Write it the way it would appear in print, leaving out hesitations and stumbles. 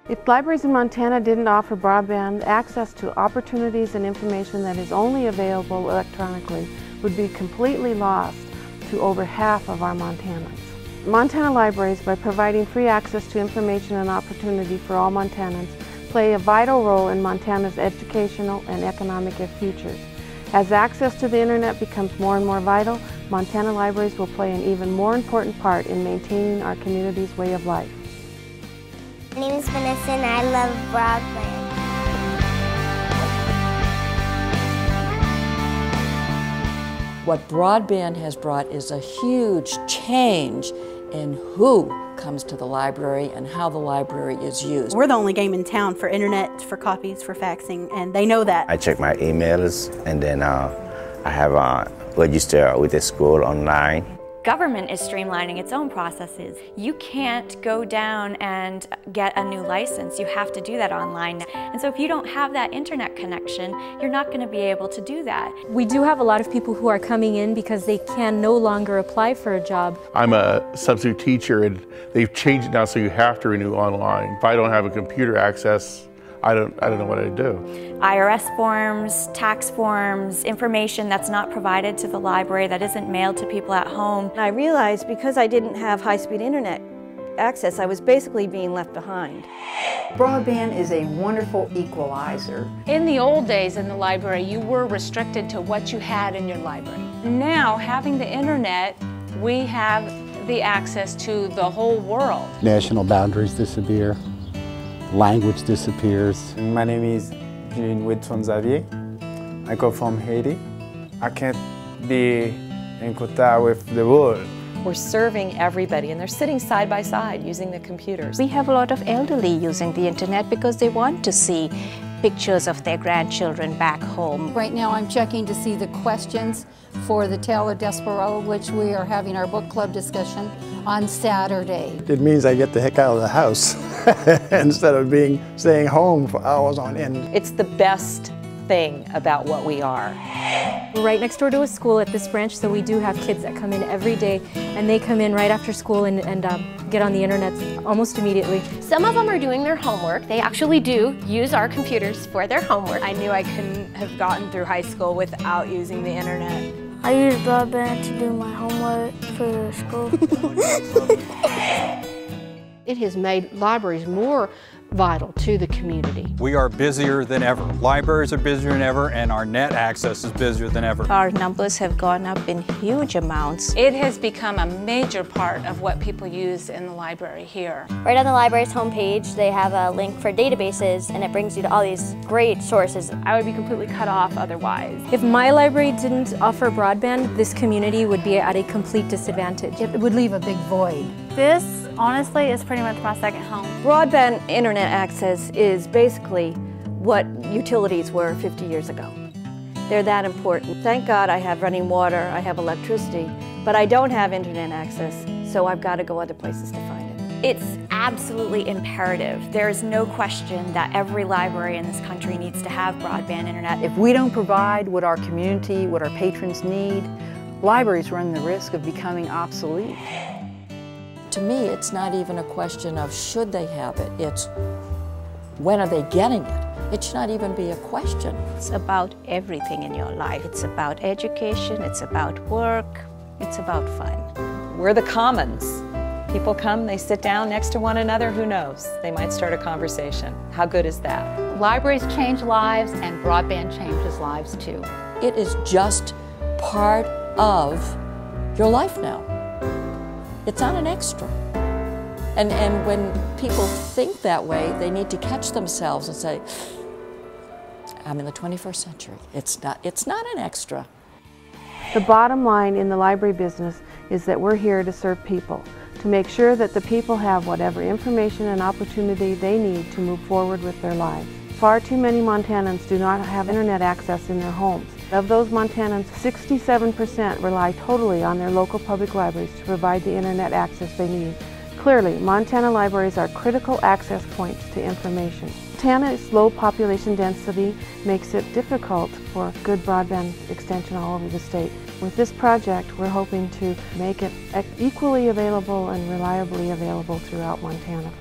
If libraries in Montana didn't offer broadband, access to opportunities and information that is only available electronically would be completely lost to over half of our Montanans. Montana libraries, by providing free access to information and opportunity for all Montanans, play a vital role in Montana's educational and economic futures. As access to the internet becomes more and more vital, Montana libraries will play an even more important part in maintaining our community's way of life. My name is Vanessa and I love broadband. What broadband has brought is a huge change in who comes to the library and how the library is used. We're the only game in town for internet, for copies, for faxing, and they know that. I check my emails and then I have registered with the school online. Government is streamlining its own processes. You can't go down and get a new license. You have to do that online. And so if you don't have that internet connection, you're not going to be able to do that. We do have a lot of people who are coming in because they can no longer apply for a job. I'm a substitute teacher and they've changed it now so you have to renew online. If I don't have a computer access, I don't know what I'd do. IRS forms, tax forms, information that's not provided to the library, that isn't mailed to people at home. I realized because I didn't have high-speed internet access, I was basically being left behind. Broadband is a wonderful equalizer. In the old days in the library, you were restricted to what you had in your library. Now, having the internet, we have the access to the whole world. National boundaries disappear. Language disappears. My name is Jean Whitson Xavier. I come from Haiti. I can't be in contact with the world. We're serving everybody and they're sitting side by side using the computers. We have a lot of elderly using the internet because they want to see pictures of their grandchildren back home. Right now I'm checking to see the questions for the Tale of Despereaux, which we are having our book club discussion on Saturday. It means I get the heck out of the house instead of staying home for hours on end. It's the best thing about what we are. We're right next door to a school at this branch, so we do have kids that come in every day, and they come in right after school and get on the internet almost immediately. Some of them are doing their homework. They actually do use our computers for their homework. I knew I couldn't have gotten through high school without using the internet. I use broadband to do my homework for school. It has made libraries more vital to the community. We are busier than ever. Libraries are busier than ever, and our net access is busier than ever. Our numbers have gone up in huge amounts. It has become a major part of what people use in the library here. Right on the library's homepage, they have a link for databases, and it brings you to all these great sources. I would be completely cut off otherwise. If my library didn't offer broadband, this community would be at a complete disadvantage. It would leave a big void. This, honestly, is pretty much my second home. Broadband internet access is basically what utilities were 50 years ago. They're that important. Thank God I have running water, I have electricity, but I don't have internet access, so I've got to go other places to find it. It's absolutely imperative. There's no question that every library in this country needs to have broadband internet. If we don't provide what our community, what our patrons need, libraries run the risk of becoming obsolete. To me, it's not even a question of should they have it, it's when are they getting it? It should not even be a question. It's about everything in your life. It's about education, it's about work, it's about fun. We're the commons. People come, they sit down next to one another, who knows? They might start a conversation. How good is that? Libraries change lives and broadband changes lives too. It is just part of your life now. It's not an extra. And when people think that way, they need to catch themselves and say, I'm in the 21st century. It's not an extra. The bottom line in the library business is that we're here to serve people, to make sure that the people have whatever information and opportunity they need to move forward with their lives. Far too many Montanans do not have internet access in their homes. Of those Montanans, 67% rely totally on their local public libraries to provide the internet access they need. Clearly, Montana libraries are critical access points to information. Montana's low population density makes it difficult for good broadband extension all over the state. With this project, we're hoping to make it equally available and reliably available throughout Montana.